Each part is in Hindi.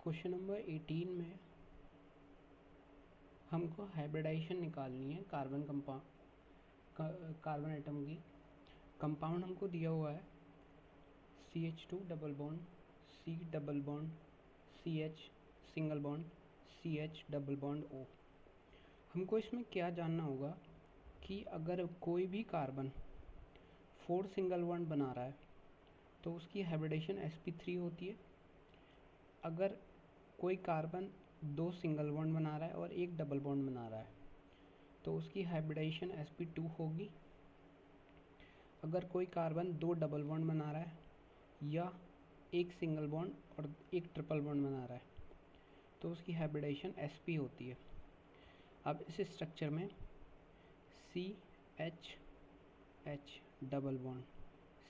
क्वेश्चन नंबर 18 में हमको हाइब्रिडाइजेशन निकालनी है कार्बन एटम की। कंपाउंड हमको दिया हुआ है CH2 double bond C double bond CH single bond CH double bond O। हमको इसमें क्या जानना होगा कि अगर कोई भी कार्बन 4 सिंगल बॉन्ड बना रहा है तो उसकी हाइब्रिडाइजेशन sp3 होती है। अगर कोई कार्बन 2 सिंगल बॉन्ड बना रहा है और एक डबल बॉन्ड बना रहा है तो उसकी हाइब्रिडाइजेशन sp2 होगी। अगर कोई कार्बन 2 डबल बॉन्ड बना रहा है या एक सिंगल बॉन्ड और एक ट्रिपल बॉन्ड बना रहा है तो उसकी हाइब्रिडाइजेशन sp होती है। अब इस स्ट्रक्चर में CH H double bond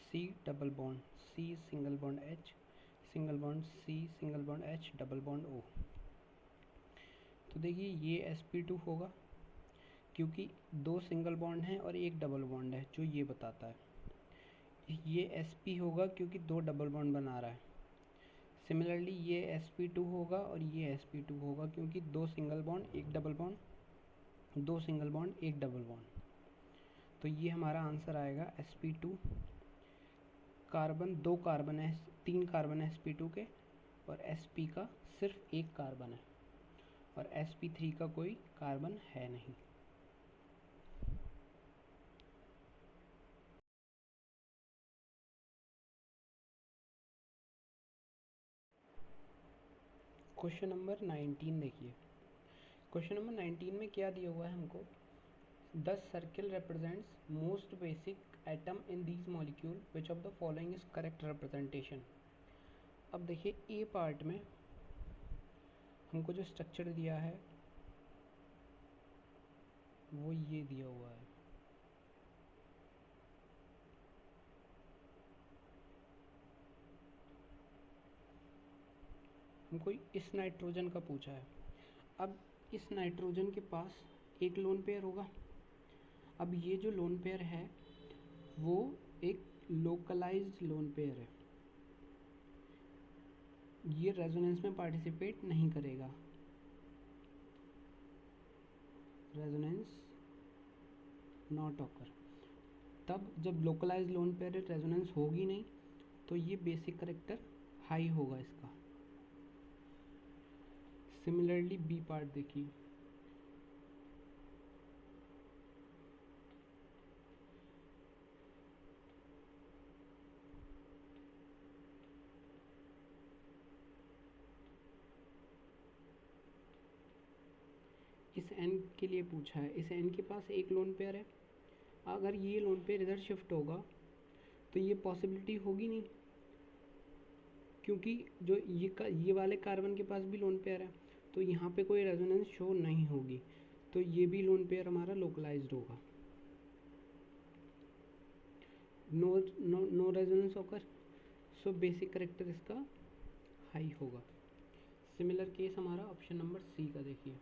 C double bond C single bond H single bond C single bond H double bond O। तो देखिए ये sp2 होगा क्योंकि 2 सिंगल बॉन्ड हैं और एक डबल बॉन्ड है जो ये बताता है। ये sp होगा क्योंकि 2 डबल बॉन्ड बना रहा है। सिमिलरली ये sp2 होगा और ये sp2 होगा क्योंकि 2 सिंगल बॉन्ड एक डबल बॉन्ड 2 सिंगल बॉन्ड एक डबल बॉन्ड। तो ये हमारा आंसर आएगा sp2। कार्बन 2 कार्बन है 3 कार्बन है sp2 के और sp का सिर्फ एक कार्बन है और sp3 का कोई कार्बन है नहीं। क्वेश्चन नंबर 19 देखिए। क्वेश्चन नंबर 19 में क्या दिया हुआ है हमको, the circle represents most basic atom in these molecule which of the following is correct representation. अब देखिए ए पार्ट में हमको जो स्ट्रक्चर दिया है वो ये दिया हुआ है। हमको इस नाइट्रोजन का पूछा है। अब इस नाइट्रोजन के पास एक लोन पेयर होगा। अब ये जो लोन पेयर है वो एक लोकलाइज्ड लोन पेयर है, ये रेजोनेंस में पार्टिसिपेट नहीं करेगा। Resonance not occur. तब जब लोकलाइज्ड लोन पेयर रेजोनेंस होगी नहीं तो ये बेसिक करेक्टर हाई होगा इसका। सिमिलरली बी पार्ट देखिए, इस एन के लिए पूछा है। इस एन के पास एक लोन पेयर है। अगर ये लोन पेयर इधर शिफ्ट होगा तो ये पॉसिबिलिटी होगी नहीं क्योंकि जो ये वाले कार्बन के पास भी लोन पेयर है तो यहाँ पे कोई रेजोनेंस शो नहीं होगी, तो ये भी लोन पेयर हमारा लोकलाइज्ड होगा। नो रेजोनेंस होकर, सो बेसिक करेक्टर इसका हाई होगा। सिमिलर केस हमारा ऑप्शन नंबर सी का देखिए।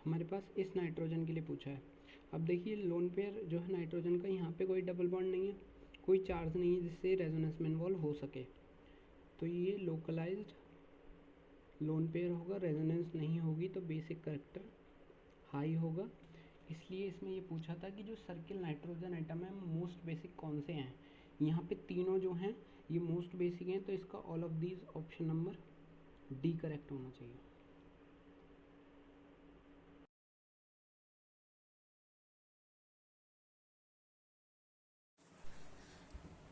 हमारे पास इस नाइट्रोजन के लिए पूछा है। अब देखिए लोन पेयर जो है नाइट्रोजन का, यहाँ पे कोई डबल बॉन्ड नहीं है, कोई चार्ज नहीं है जिससे रेजोनेंस में इन्वॉल्व हो सके, तो ये लोकलाइज्ड लोन पेयर होगा, रेजोनेंस नहीं होगी तो बेसिक करेक्टर हाई होगा। इसलिए इसमें ये पूछा था कि जो सर्किल नाइट्रोजन एटम है मोस्ट बेसिक कौन से हैं। यहाँ पे तीनों जो हैं ये मोस्ट बेसिक हैं, तो इसका all of these option number D correct होना चाहिए।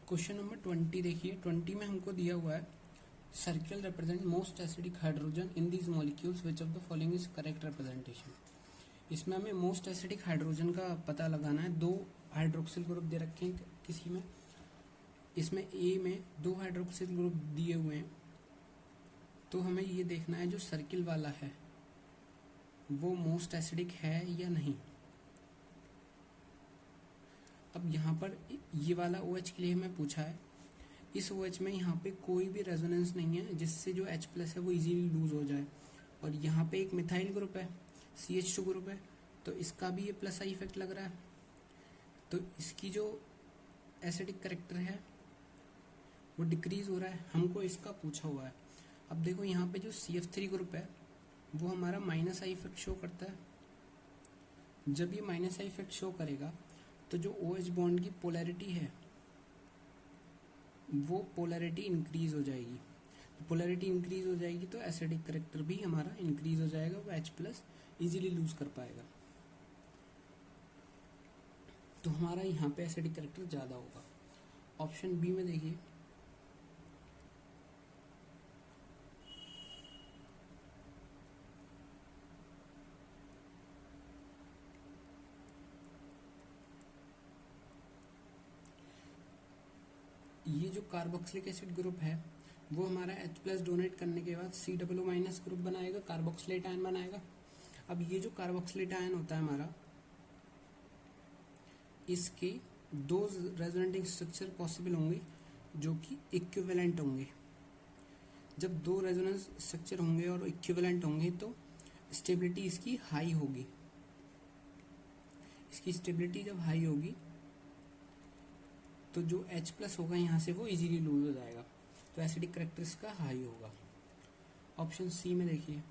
क्वेश्चन नंबर 20 देखिए। 20 में हमको दिया हुआ है circle represent most acidic hydrogen in these molecules which of the following is correct representation. इसमें हमें मोस्ट एसिडिक हाइड्रोजन का पता लगाना है। 2 हाइड्रोक्सिल ग्रुप दे रखे हैं किसी में, इसमें ए में 2 हाइड्रोक्सिल ग्रुप दिए हुए हैं, तो हमें ये देखना है जो सर्किल वाला है वो मोस्ट एसिडिक है या नहीं। अब यहाँ पर ये वाला OH के लिए हमें पूछा है, इस OH में यहाँ पे कोई भी रेजोनेंस नहीं है जिससे जो H प्लस है वो इजीली लूज हो जाए, और यहाँ पे एक मिथाइल ग्रुप है, CH2 ग्रुप है, तो इसका भी ये प्लस आई इफेक्ट लग रहा है, तो इसकी जो एसिडिक करेक्टर है वो डिक्रीज हो रहा है, हमको इसका पूछा हुआ है। अब देखो यहाँ पे जो CF3 ग्रुप है वो हमारा माइनस आई इफेक्ट शो करता है। जब ये माइनस आई इफेक्ट शो करेगा तो जो OH बॉन्ड की पोलैरिटी है वो पोलैरिटी इंक्रीज हो जाएगी। पोलैरिटी इंक्रीज हो जाएगी तो एसिडिक करेक्टर भी हमारा इंक्रीज हो जाएगा, वो H प्लस ईजिली लूज कर पाएगा, तो हमारा यहाँ पे एसिडिक करेक्टर ज़्यादा होगा। ऑप्शन बी में देखिए, ये जो कार्बोक्सिलिक एसिड ग्रुप है वो हमारा H प्लस डोनेट करने के बाद COO माइनस ग्रुप बनाएगा, कार्बोक्सिलेट आयन बनाएगा। अब ये जो कार्बोक्सिलेट आयन होता है हमारा, इसके दो रेजोनेटिंग स्ट्रक्चर पॉसिबल होंगे जो कि इक्विवेलेंट होंगे। जब दो रेजोनेंस स्ट्रक्चर होंगे और इक्विवेलेंट होंगे तो स्टेबिलिटी इसकी हाई होगी। इसकी स्टेबिलिटी जब हाई होगी तो जो H प्लस होगा यहाँ से वो इजीली लूज हो जाएगा, तो एसिडिक करेक्टर इसका हाई होगा। ऑप्शन सी में देखिए,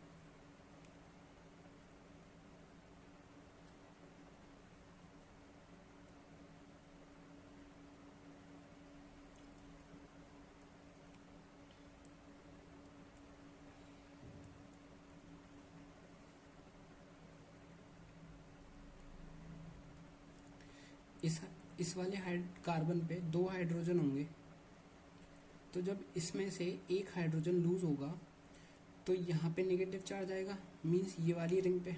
इस वाले कार्बन पे दो हाइड्रोजन होंगे, तो जब इसमें से एक हाइड्रोजन लूज होगा तो यहाँ पे नेगेटिव चार्ज आएगा, मींस ये वाली रिंग पे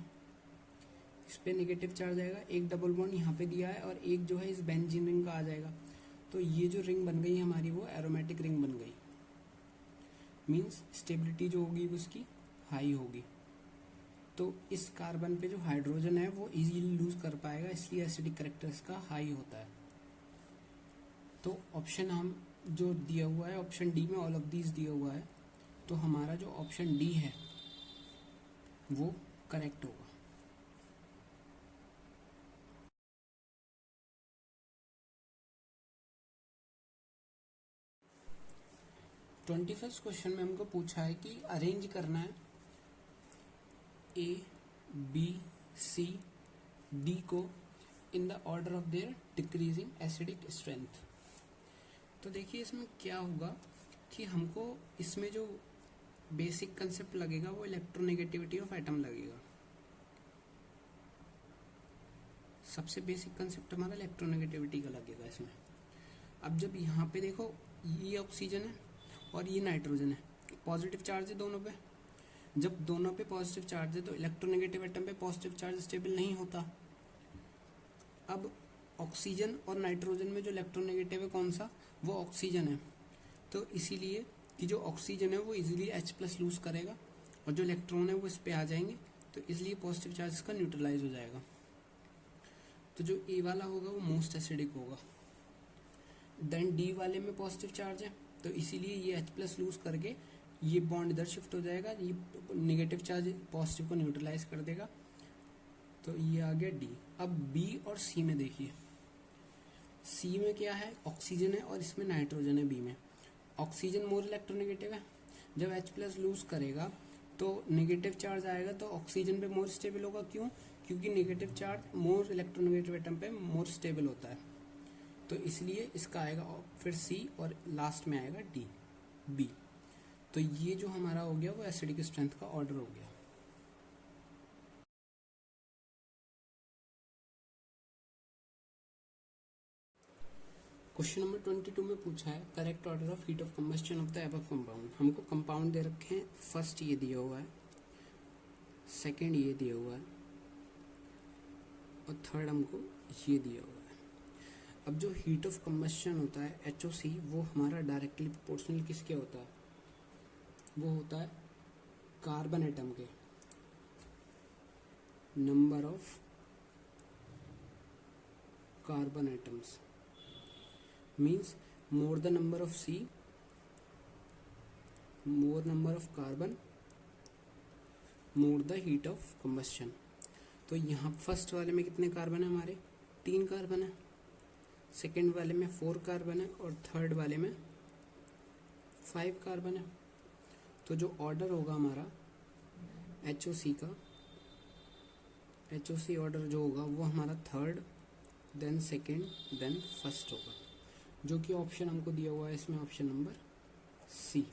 इस पे नेगेटिव चार्ज आएगा। एक डबल बॉन्ड यहाँ पे दिया है और एक जो है इस बेंजीन रिंग का आ जाएगा, तो ये जो रिंग बन गई हमारी वो एरोमेटिक रिंग बन गई, मींस स्टेबिलिटी जो होगी उसकी हाई होगी। तो इस कार्बन पे जो हाइड्रोजन है वो इजीली लूज कर पाएगा, इसलिए एसिडिक करेक्टर इसका हाई होता है। तो ऑप्शन हम जो दिया हुआ है ऑप्शन डी में ऑल ऑफ दीज दिया हुआ है, तो हमारा जो ऑप्शन डी है वो करेक्ट होगा। ट्वेंटी फर्स्ट क्वेश्चन में हमको पूछा है कि अरेंज करना है A, B, C, D को in the order of their decreasing acidic strength. तो देखिए इसमें क्या होगा कि हमको इसमें जो बेसिक कंसेप्ट लगेगा वो इलेक्ट्रोनेगेटिविटी ऑफ एटम लगेगा। सबसे बेसिक कंसेप्ट हमारा इलेक्ट्रोनेगेटिविटी का लगेगा इसमें। अब जब यहाँ पे देखो ये ऑक्सीजन है और ये नाइट्रोजन है, पॉजिटिव चार्ज है दोनों पे। जब दोनों पे पॉजिटिव चार्ज है तो इलेक्ट्रोनेगेटिव एटम पे पॉजिटिव चार्ज स्टेबल नहीं होता। अब ऑक्सीजन और नाइट्रोजन में जो इलेक्ट्रोनेगेटिव है कौन सा, वो ऑक्सीजन है, तो इसीलिए कि जो ऑक्सीजन है वो इजीली H प्लस लूज करेगा और जो इलेक्ट्रॉन है वो इस पे आ जाएंगे, तो इसलिए पॉजिटिव चार्ज इसका न्यूट्रलाइज हो जाएगा। तो जो ए वाला होगा वो मोस्ट एसिडिक होगा। देन डी वाले में पॉजिटिव चार्ज है तो इसीलिए ये H प्लस लूज करके ये बॉन्ड इधर शिफ्ट हो जाएगा, ये नेगेटिव चार्ज पॉजिटिव को न्यूट्रलाइज कर देगा, तो ये आ गया डी। अब बी और सी में देखिए, सी में क्या है, ऑक्सीजन है और इसमें नाइट्रोजन है। बी में ऑक्सीजन मोर इलेक्ट्रोनेगेटिव है, जब H प्लस लूज करेगा तो नेगेटिव चार्ज आएगा तो ऑक्सीजन पे मोर स्टेबल होगा। क्यों? क्योंकि negative charge more electronegative atom पे मोर स्टेबल होता है, तो इसलिए इसका आएगा फिर सी और लास्ट में आएगा डी, बी। तो ये जो हमारा हो गया वो एसिडिक स्ट्रेंथ का ऑर्डर हो गया। क्वेश्चन नंबर 22 में पूछा है correct order of heat of combustion of the above compound. हमको कंपाउंड दे रखे हैं, फर्स्ट ये दिया हुआ है, सेकंड ये दिया हुआ है और थर्ड हमको ये दिया हुआ है। अब जो हीट ऑफ कंबस्शन होता है HOC, वो हमारा डायरेक्टली प्रोपोर्शनल किसके होता है, वो होता है कार्बन एटम के number of carbon atoms, means more the number of C more number of carbon more the heat of combustion. तो यहाँ फर्स्ट वाले में कितने कार्बन है हमारे, 3 कार्बन है, सेकेंड वाले में 4 कार्बन है और थर्ड वाले में 5 कार्बन है। तो जो ऑर्डर होगा हमारा HOC का, HOC ऑर्डर जो होगा वो हमारा third, then second, then first होगा, जो कि ऑप्शन हमको दिया हुआ है इसमें, ऑप्शन नंबर सी।